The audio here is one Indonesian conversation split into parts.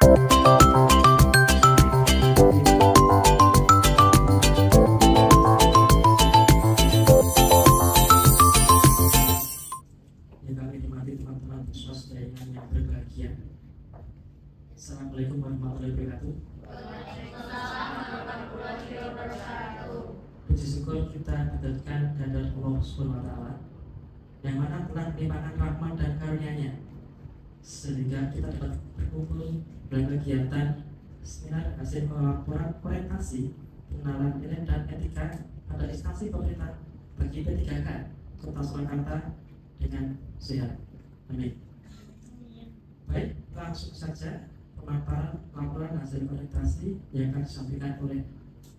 Assalamualaikum warahmatullahi wabarakatuh. Puji syukur kita panjatkan kehadirat Allah Subhanahu wa taala yang mana telah melimpahkan rahmat dan karunia-Nya sehingga kita dapat berkumpul dalam kegiatan seminar hasil pelaporan orientasi pengenalan nilai dan etika pada instansi pemerintah bagi P3K Kota Surakarta dengan sehat. Amin. Baik, langsung saja pemaparan laporan hasil orientasi yang akan disampaikan oleh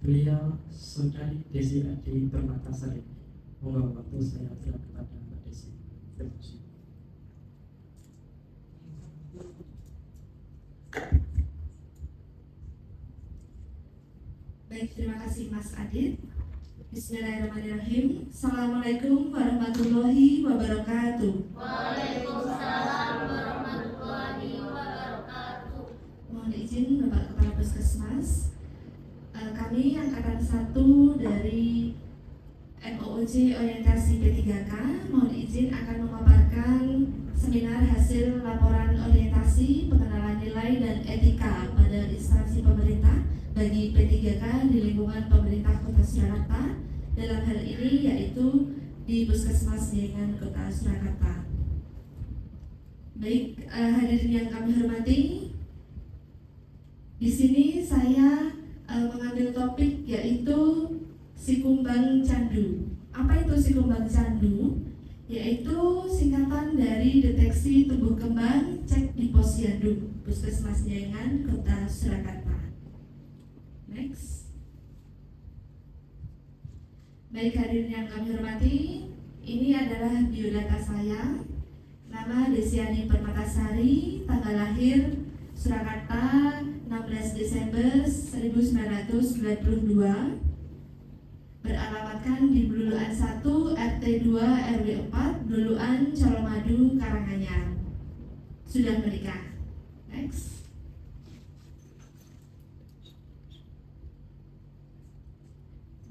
beliau Saudari Desi Adi Permatasari. Mohon waktu saya serahkan kepada Mbak Desi. Terima kasih. Baik, terima kasih Mas Adit. Bismillahirrahmanirrahim. Assalamualaikum warahmatullahi wabarakatuh. Waalaikumsalam warahmatullahi wabarakatuh. Mohon izin Bapak Kepala Puskesmas, kami angkatan 1 dari MOOJ Orientasi P3K mohon izin akan memaparkan seminar hasil laporan orientasi pengenalan nilai dan etika pada instansi pemerintah bagi P3K di lingkungan pemerintah Kota Surakarta, dalam hal ini yaitu di Puskesmas Jengan Kota Surakarta. Baik, hadirin yang kami hormati, di sini saya mengambil topik yaitu Sikumbang Candu. Apa itu Sikumbang Candu? Yaitu singkatan dari deteksi tumbuh kembang cek di Posyandu Puskesmas Jengan Kota Surakarta. Next. Baik, hadirin yang kami hormati, ini adalah biodata saya. Nama Desiani Permatasari, tanggal lahir Surakarta 16 Desember 1992. Beralamatkan di Bluluan 1 RT 2 RW 4 Bluluan Colomadu Karanganyar. Sudah menikah. Next.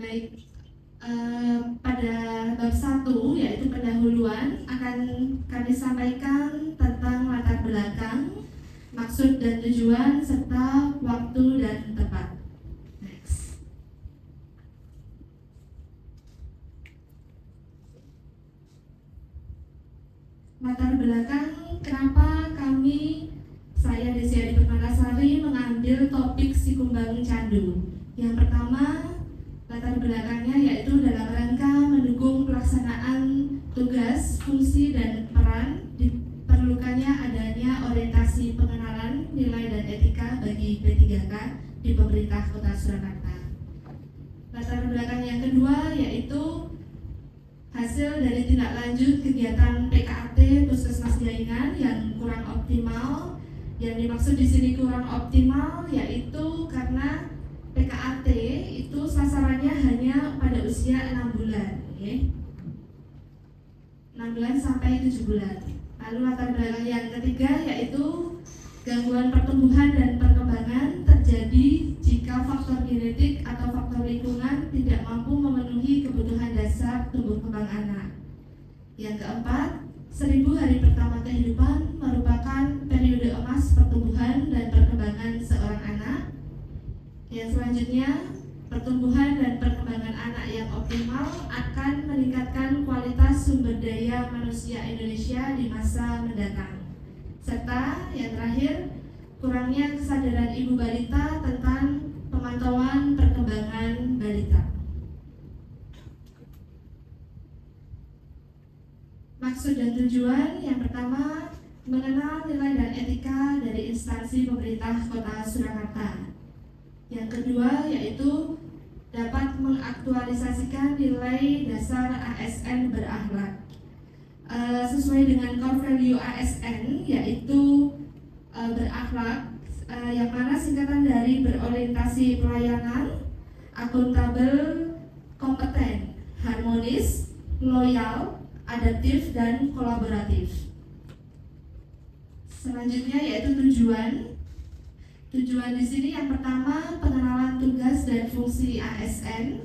Baik, pada bab 1 yaitu pendahuluan akan kami sampaikan tentang latar belakang, maksud dan tujuan, serta waktu dan tempat. Next. Latar belakang kenapa saya Desi Adi Permatasari mengambil topik Sikumbang Candu. Yang pertama, latar belakangnya yaitu dalam rangka mendukung pelaksanaan tugas, fungsi, dan peran diperlukannya adanya orientasi pengenalan nilai dan etika bagi P3K di pemerintah Kota Surakarta. Latar belakang yang kedua yaitu hasil dari tindak lanjut kegiatan PKAT Puskesmas Jaingan yang kurang optimal. Yang dimaksud di sini kurang optimal yaitu karena PKAT itu sasarannya hanya pada usia 6 bulan, ya. 6 bulan sampai 7 bulan. Lalu latar belakang yang ketiga yaitu gangguan pertumbuhan dan perkembangan terjadi jika faktor genetik atau faktor lingkungan tidak mampu memenuhi kebutuhan dasar tumbuh kembang anak. Yang keempat, 1000 hari pertama kehidupan merupakan periode emas pertumbuhan dan perkembangan seorang anak. Yang selanjutnya, pertumbuhan dan perkembangan anak yang optimal akan meningkatkan kualitas sumber daya manusia Indonesia di masa mendatang. Serta yang terakhir, kurangnya kesadaran ibu balita tentang pemantauan perkembangan balita. Maksud dan tujuan yang pertama, mengenal nilai dan etika dari instansi pemerintah Kota Surakarta. Yang kedua yaitu dapat mengaktualisasikan nilai dasar ASN berakhlak sesuai dengan core value ASN yaitu berakhlak, yang mana singkatan dari berorientasi pelayanan, akuntabel, kompeten, harmonis, loyal, adaptif, dan kolaboratif. Selanjutnya yaitu tujuan. Tujuan di sini yang pertama pengenalan tugas dan fungsi ASN,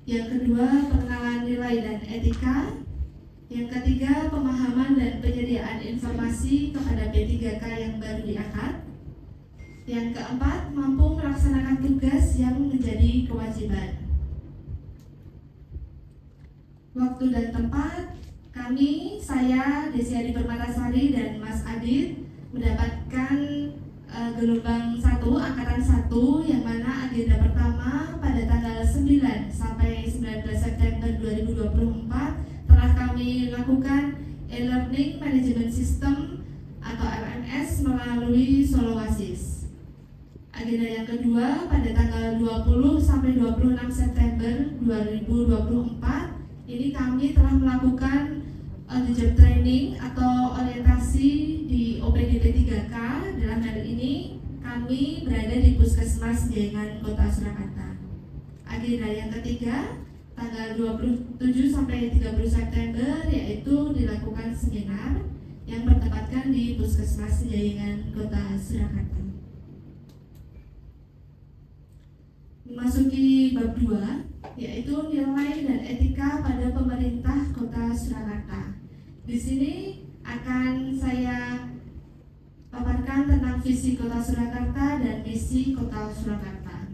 yang kedua pengenalan nilai dan etika, yang ketiga pemahaman dan penyediaan informasi kepada P3K yang baru diangkat, yang keempat mampu melaksanakan tugas yang menjadi kewajiban. Waktu dan tempat, saya Desi Adi Permatasari dan Mas Adit mendapatkan gelombang 1, angkatan 1, yang mana agenda pertama pada tanggal 9 sampai 19 September 2024 telah kami lakukan e-learning management system atau LMS melalui Solowasis. Agenda yang kedua pada tanggal 20 sampai 26 September 2024 ini kami telah melakukan job training atau orientasi di OPD P3K. Dalam hal ini kami berada di Puskesmas Jayangan Kota Surakarta. Agenda yang ketiga tanggal 27 sampai 30 September yaitu dilakukan seminar yang bertempatkan di Puskesmas Jayangan Kota Surakarta. Memasuki bab 2 yaitu nilai dan etika pada pemerintah Kota Surakarta. Di sini akan saya paparkan tentang visi Kota Surakarta dan misi Kota Surakarta.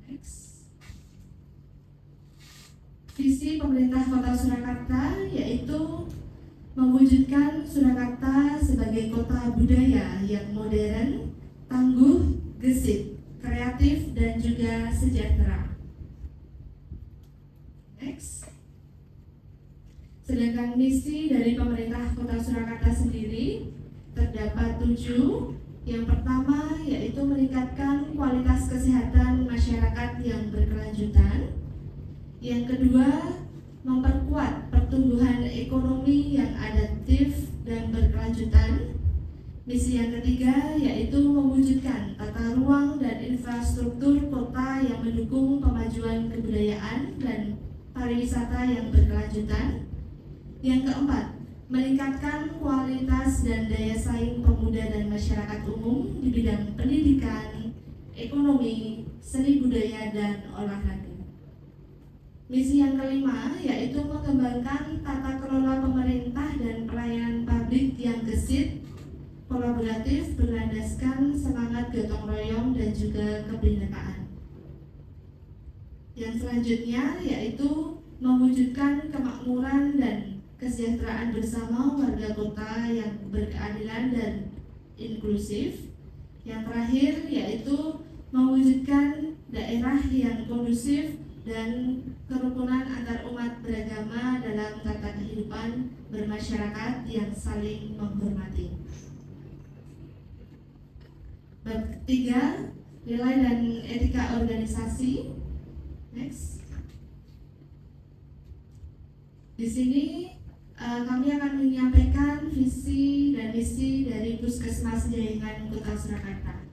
Next. Visi pemerintah Kota Surakarta yaitu mewujudkan Surakarta sebagai kota budaya yang modern, tangguh, gesit, kreatif, dan juga sejahtera. Next. Sedangkan misi dari pemerintah Kota Surakarta sendiri terdapat 7. Yang pertama yaitu meningkatkan kualitas kesehatan masyarakat yang berkelanjutan. Yang kedua, memperkuat pertumbuhan ekonomi yang adaptif dan berkelanjutan. Misi yang ketiga yaitu mewujudkan tata ruang dan infrastruktur kota yang mendukung pemajuan kebudayaan dan pariwisata yang berkelanjutan. Yang keempat, meningkatkan kualitas dan daya saing pemuda dan masyarakat umum di bidang pendidikan, ekonomi, seni budaya, dan olahraga. Misi yang kelima yaitu mengembangkan tata kelola pemerintah dan pelayanan publik yang gesit, kolaboratif, berlandaskan semangat gotong royong dan juga kebinekaan. Yang selanjutnya yaitu mewujudkan kemakmuran dan kesejahteraan bersama warga kota yang berkeadilan dan inklusif. Yang terakhir yaitu mewujudkan daerah yang kondusif dan kerukunan antar umat beragama dalam tata kehidupan bermasyarakat yang saling menghormati. Bab 3, nilai dan etika organisasi. Next. Di sini kami akan menyampaikan visi dan misi dari Puskesmas Jayangan Kota Surakarta.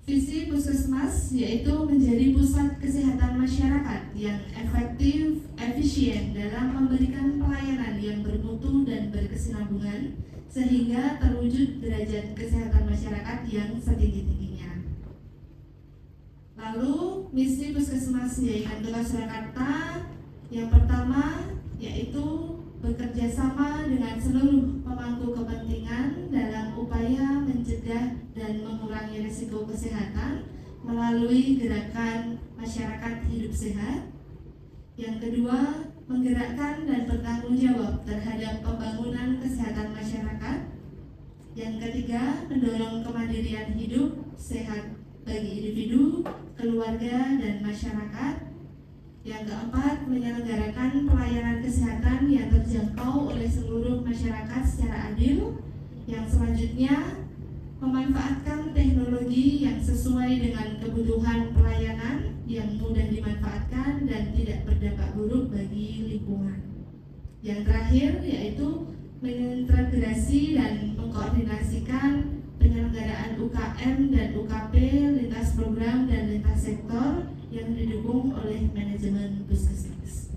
Visi Puskesmas yaitu menjadi pusat kesehatan masyarakat yang efektif, efisien dalam memberikan pelayanan yang bermutu dan berkesinambungan sehingga terwujud derajat kesehatan masyarakat yang setinggi-tingginya. Lalu misi Puskesmas Jayangan Kota Surakarta yang pertama yaitu bekerja sama dengan seluruh pemangku kepentingan dalam upaya mencegah dan mengurangi risiko kesehatan melalui gerakan masyarakat hidup sehat. Yang kedua, menggerakkan dan bertanggung jawab terhadap pembangunan kesehatan masyarakat. Yang ketiga, mendorong kemandirian hidup sehat bagi individu, keluarga, dan masyarakat. Yang keempat, menyelenggarakan pelayanan kesehatan yang terjangkau oleh seluruh masyarakat secara adil. Yang selanjutnya, memanfaatkan teknologi yang sesuai dengan kebutuhan pelayanan yang mudah dimanfaatkan dan tidak berdampak buruk bagi lingkungan. Yang terakhir yaitu mengintegrasi dan mengkoordinasikan penyelenggaraan UKM dan UKP lintas program dan lintas sektor yang didukung oleh manajemen puskesmas.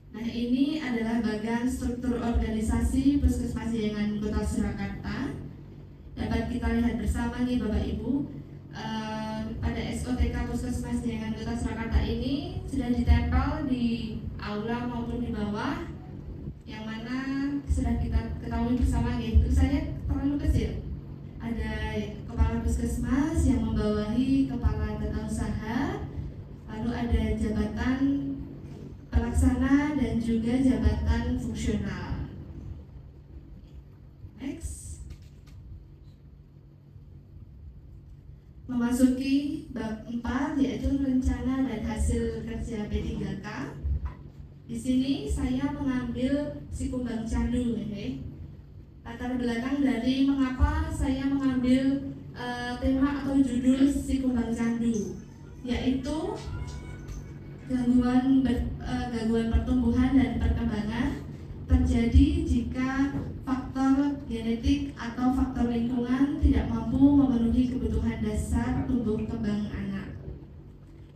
Nah, ini adalah bagian struktur organisasi Puskesmas Jayangan Kota Surakarta. Dapat kita lihat bersama nih Bapak Ibu, pada SOTK Puskesmas Jenengan Kota Surakarta ini sudah ditempel di aula maupun di bawah, yang mana sudah kita ketahui bersama nih, tulisannya terlalu kecil. Ada kepala puskesmas yang membawahi kepala tata usaha, lalu ada jabatan pelaksana dan juga jabatan fungsional. Next. Memasuki bab 4, yaitu rencana dan hasil kerja P3K. Di sini saya mengambil Sikumbang Candu, latar belakang dari mengapa saya mengambil tema atau judul Sikumbang Candu, yaitu gangguan pertumbuhan dan perkembangan terjadi jika faktor genetik atau faktor lingkungan tidak mampu memenuhi kebutuhan dasar tumbuh kembang anak.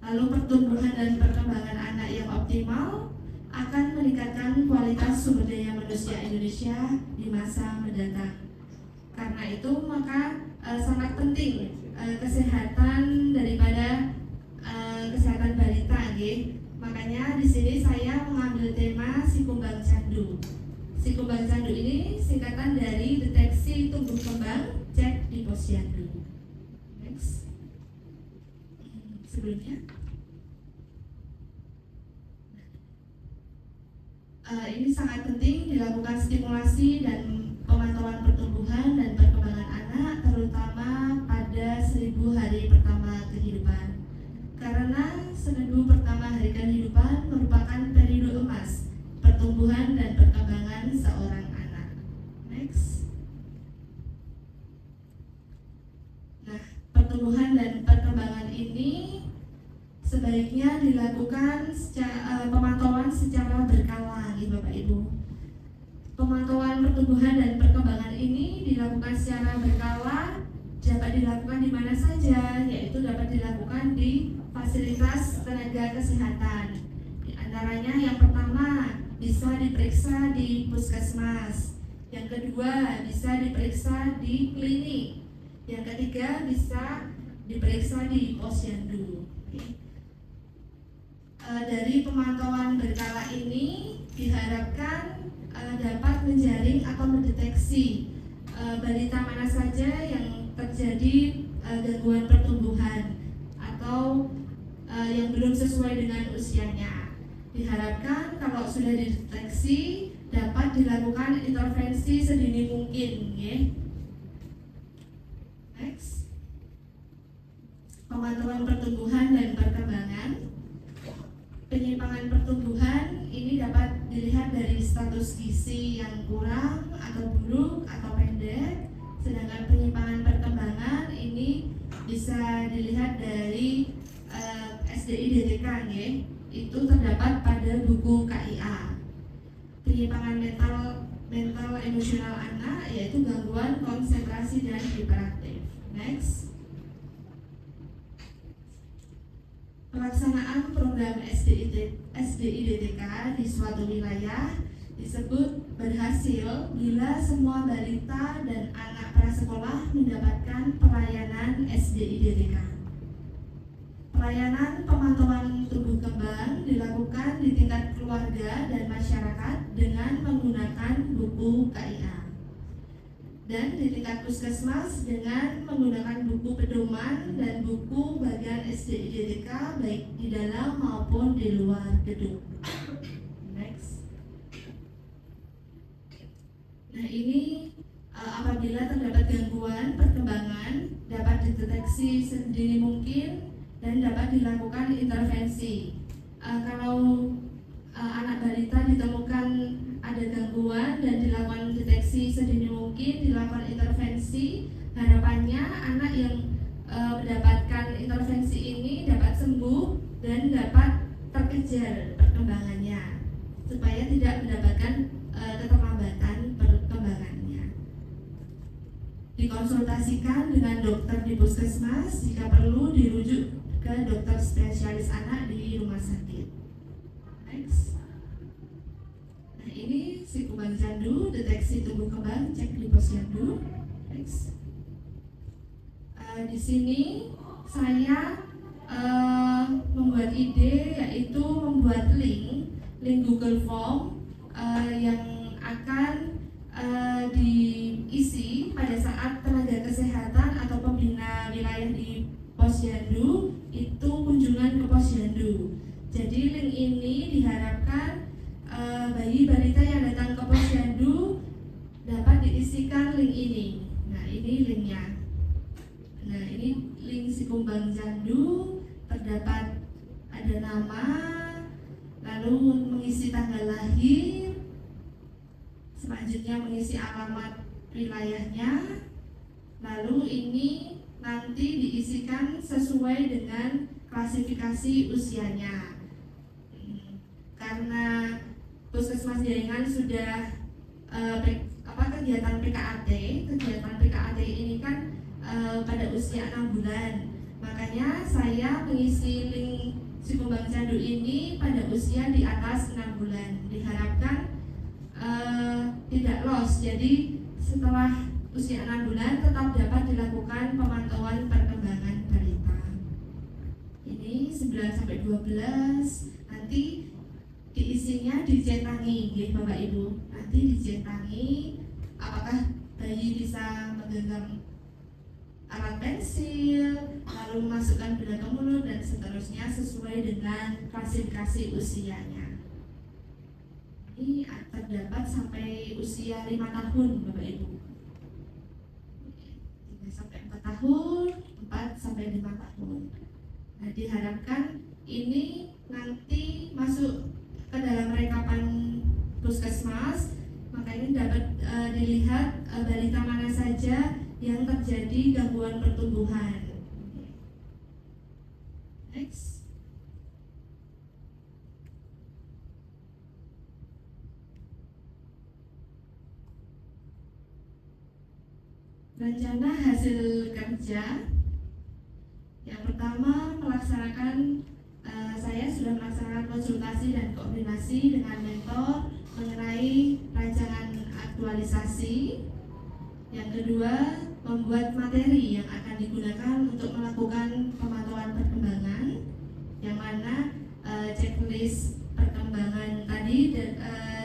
Lalu pertumbuhan dan perkembangan anak yang optimal akan meningkatkan kualitas sumber daya manusia Indonesia di masa mendatang. Karena itu maka sangat penting kesehatan daripada kesehatan balita, makanya di sini saya mengambil tema Sikumbang Candu. Sikumbang Candu ini singkatan dari deteksi tumbuh kembang cek di posyandu. Next. Sebelumnya ini sangat penting dilakukan stimulasi dan pemantauan pertumbuhan dan perkembangan anak, terutama pada 1000 hari pertama kehidupan. Karena 1000 pertama hari kehidupan merupakan periode emas pertumbuhan dan perkembangan seorang anak. Next. Nah, pertumbuhan dan perkembangan ini sebaiknya dilakukan pemantauan secara berkala, Bapak Ibu. Pemantauan pertumbuhan dan perkembangan ini dilakukan secara berkala, dapat dilakukan di mana saja, yaitu dapat dilakukan di fasilitas tenaga kesehatan. Di antaranya yang pertama bisa diperiksa di puskesmas, yang kedua bisa diperiksa di klinik, yang ketiga bisa diperiksa di posyandu. Dari pemantauan berkala ini diharapkan dapat menjaring atau mendeteksi balita mana saja yang terjadi gangguan pertumbuhan atau yang belum sesuai dengan usianya. Diharapkan kalau sudah dideteksi dapat dilakukan intervensi sedini mungkin. Next. Pemantauan pertumbuhan dan perkembangan. Penyimpangan pertumbuhan ini dapat dilihat dari status gizi yang kurang atau buruk atau pendek, sedangkan penyimpangan perkembangan ini bisa dilihat dari SDI-DTK, itu terdapat pada buku KIA. Penyimpangan mental emosional anak yaitu gangguan konsentrasi dan hiperaktif. Next. Pelaksanaan program SDI-DTK di suatu wilayah disebut berhasil bila semua balita dan anak prasekolah mendapatkan pelayanan SDI-DTK. Pelayanan pemantauan tumbuh kembang dilakukan di tingkat keluarga dan masyarakat dengan menggunakan buku KIA. Dan di tingkat puskesmas dengan menggunakan buku pedoman dan buku bagian SDI-DTK baik di dalam maupun di luar gedung. Next. Nah, ini apabila terdapat gangguan perkembangan dapat dideteksi sedini mungkin dan dapat dilakukan intervensi. Kalau anak balita ditemukan ada gangguan dan dilakukan deteksi sedini mungkin, dilakukan intervensi, harapannya anak yang mendapatkan intervensi ini dapat sembuh dan dapat terkejar perkembangannya supaya tidak mendapatkan keterlambatan perkembangannya. Dikonsultasikan dengan dokter di puskesmas, jika perlu dirujuk ke dokter spesialis anak di rumah sakit. Next. Nah, ini Sikumbang kembang candu, deteksi tumbuh kembang, cek di posyandu. Next. Di sini saya membuat ide, yaitu membuat link Google Form yang akan diisi pada saat tenaga kesehatan atau pembina wilayah di posyandu itu kunjungan ke posyandu. Jadi link ini diharapkan bayi balita yang datang ke posyandu dapat diisikan link ini. Nah, ini linknya. Nah, ini link si kembang candu, terdapat ada nama, lalu mengisi tanggal lahir, selanjutnya mengisi alamat wilayahnya, lalu ini nanti diisikan sesuai dengan klasifikasi usianya. Karena Puskesmas Jayengan sudah kegiatan PKAT ini kan pada usia 6 bulan. Makanya saya mengisi link si kembang candu ini pada usia di atas 6 bulan. Diharapkan tidak loss. Jadi setelah usia 6 bulan tetap dapat dilakukan pemantauan perkembangan balita. Ini 9 sampai 12. Nanti diisinya dicetangi, ya Bapak Ibu. Nanti dicetangi apakah bayi bisa menggenggam alat pensil, lalu memasukkan benda ke mulut dan seterusnya sesuai dengan klasifikasi usianya. Ini terdapat sampai usia 5 tahun Bapak Ibu. 3 sampai 4 tahun, 4 sampai 5 tahun. Nah, diharapkan ini nanti masuk ke dalam rekapan puskesmas, makanya dapat dilihat balita mana saja yang terjadi gangguan pertumbuhan. Next. Rencana hasil kerja. Yang pertama, saya sudah melaksanakan konsultasi dan koordinasi dengan mentor mengenai rancangan aktualisasi. Yang kedua, membuat materi yang akan digunakan untuk melakukan pemantauan perkembangan, yang mana checklist perkembangan tadi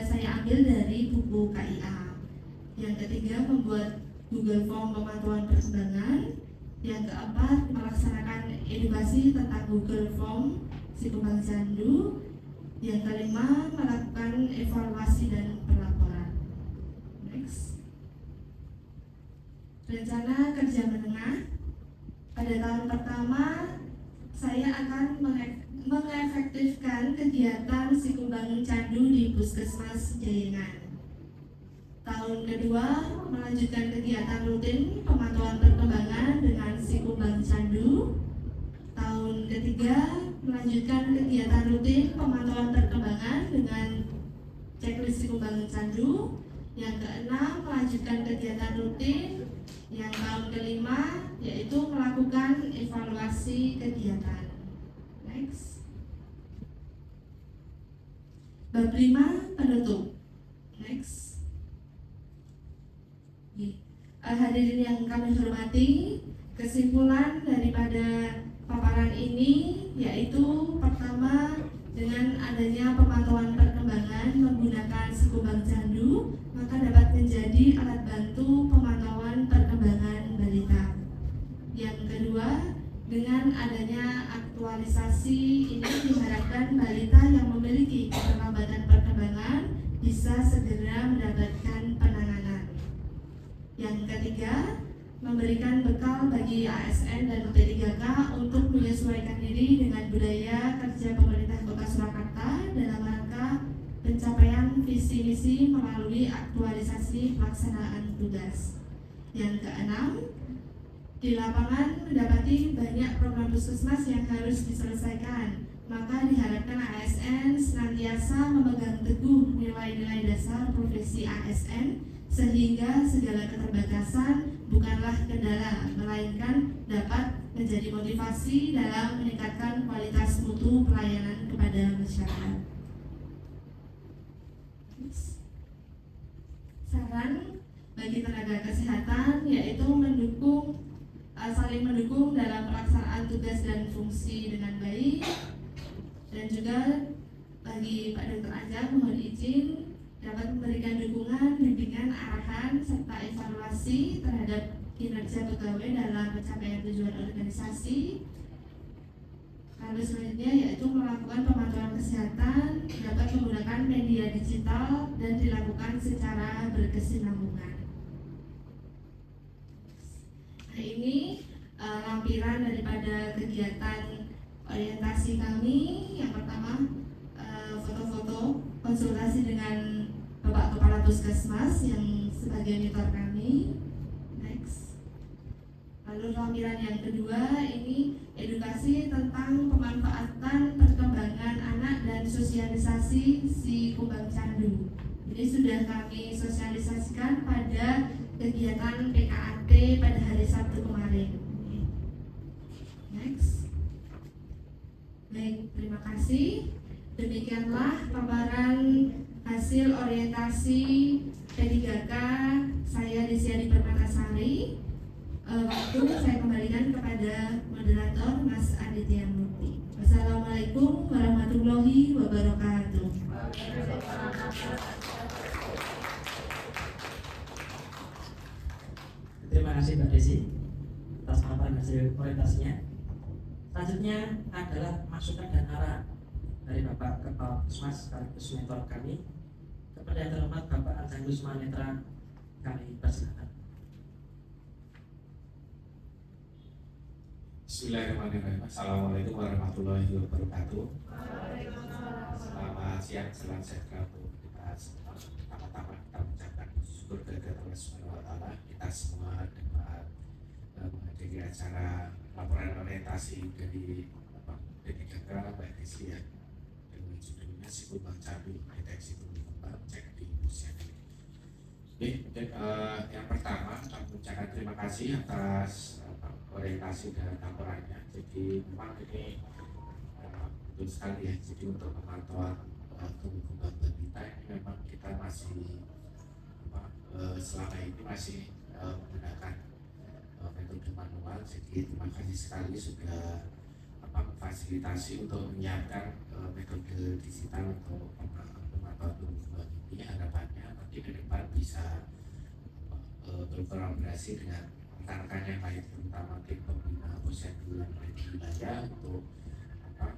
saya ambil dari buku KIA. Yang ketiga, membuat Google Form pemantauan perkembangan. Yang keempat, melaksanakan edukasi tentang Google Form si kembang candu. Yang kelima, melakukan evaluasi dan pelaporan. Next. Rencana kerja menengah. Pada tahun pertama, saya akan mengefektifkan kegiatan si kembang candu di Puskesmas Jayengan. Tahun kedua, melanjutkan kegiatan rutin pemantauan perkembangan dengan si kembang candu. Tahun ketiga, melanjutkan kegiatan rutin pemantauan perkembangan dengan checklist si kembang candu. Yang keenam, melanjutkan kegiatan rutin. Yang tahun kelima, yaitu melakukan evaluasi kegiatan. Next. Bab 5, penutup. Next. Hadirin yang kami hormati, kesimpulan daripada paparan ini yaitu pertama, dengan adanya pemantauan perkembangan menggunakan si kembang candu, maka dapat menjadi alat bantu pemantauan perkembangan balita. Yang kedua, dengan adanya aktualisasi ini diharapkan balita yang memiliki keterlambatan perkembangan bisa segera mendapatkan penanganan. Yang ketiga, memberikan bekal bagi ASN dan P3K untuk menyesuaikan diri dengan budaya kerja pemerintah Kota Surakarta dalam rangka pencapaian visi misi melalui aktualisasi pelaksanaan tugas. Yang keenam, di lapangan mendapati banyak program puskesmas yang harus diselesaikan, maka diharapkan ASN senantiasa memegang teguh nilai-nilai dasar profesi ASN sehingga segala keterbatasan bukanlah kendala, melainkan dapat menjadi motivasi dalam meningkatkan kualitas mutu pelayanan kepada masyarakat. saran bagi tenaga kesehatan, yaitu saling mendukung dalam pelaksanaan tugas dan fungsi dengan baik. Dan juga bagi Pak Dr. Ajeng mohon izin dapat memberikan dukungan, bimbingan, arahan, serta evaluasi terhadap kinerja pegawai dalam pencapaian tujuan organisasi. Lalu selanjutnya yaitu melakukan pemantauan kesehatan dapat menggunakan media digital dan dilakukan secara berkesinambungan. Nah, ini lampiran daripada kegiatan orientasi kami. Yang pertama foto-foto konsultasi dengan Bapak Kepala Puskesmas yang sebagai mentor kami. Next. Lalu lampiran yang kedua ini edukasi tentang pemanfaatan perkembangan anak dan sosialisasi si kumbang candu. Ini sudah kami sosialisasikan pada kegiatan PKAT pada hari Sabtu kemarin. Next. Baik, terima kasih. Demikianlah paparan hasil orientasi P3K saya Desiari Permatasari. Waktu saya kembalikan kepada moderator Mas Aditya Murti. Wassalamualaikum warahmatullahi wabarakatuh. Terima kasih Mbak Desi atas paparan hasil orientasinya. Selanjutnya adalah masukan dan arahan dari Bapak Kepala Puskesmas sekaligus mentor kami kepada yang terhormat Bapak Ajeng Wisma Netra. Kami persilakan. Bismillahirrahmanirrahim. Assalamualaikum warahmatullahi wabarakatuh. Selamat siang, salam sejahtera untuk kita semua. Pertama-tama kita mengucapkan syukur kepada Allah Subhanahu wa Ta'ala. Kita semua dapat menghadiri acara laporan orientasi dari P3K Mbak Desi ya, dengan judulnya si kumbang candu deteksi tumbuh kembang cek di usia dini. Mungkin yang pertama kami mengucapkan terima kasih atas orientasi dan laporannya. Jadi memang ini betul sekali ya. Jadi untuk pemantauan tumbuh kembang balita ini memang kita masih selama ini masih menggunakan metode manual. Jadi terima kasih sekali sudah memfasilitasi untuk menyiapkan metode digital untuk pemantauan tumbuh kembang ini. Harapannya nanti ke depan bisa berkolaborasi dengan rekan-rekan yang lain, terutama tim pembina posyandu yang ada di wilayah untuk dapat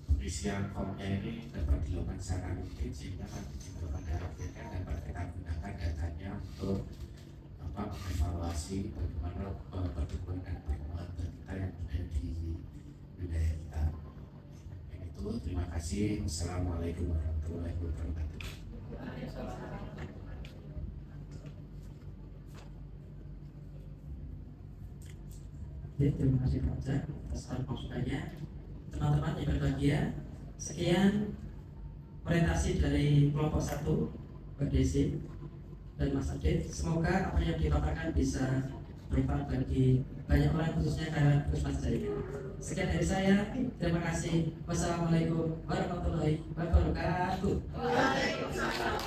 pengisian formnya ini dapat dilakukan secara rutin, sehingga nanti juga pada akhirnya dapat kita gunakan datanya untuk mengevaluasi bagaimana pertumbuhan dan perkembangan balita yang ada di wilayah kita. Itu terima kasih. Assalamualaikum warahmatullahi wabarakatuh. Oke, terima kasih Pak Ajeng atas masukannya. Teman-teman yang berbahagia, sekian orientasi dari kelompok 1 Mbak Desi dan Mas Adit. Semoga apa yang dipaparkan bisa bermanfaat bagi banyak orang, khususnya karyawan Puskesmas jaringan. Sekian dari saya, terima kasih. Wassalamualaikum warahmatullahi wabarakatuh. Waalaikumsalam.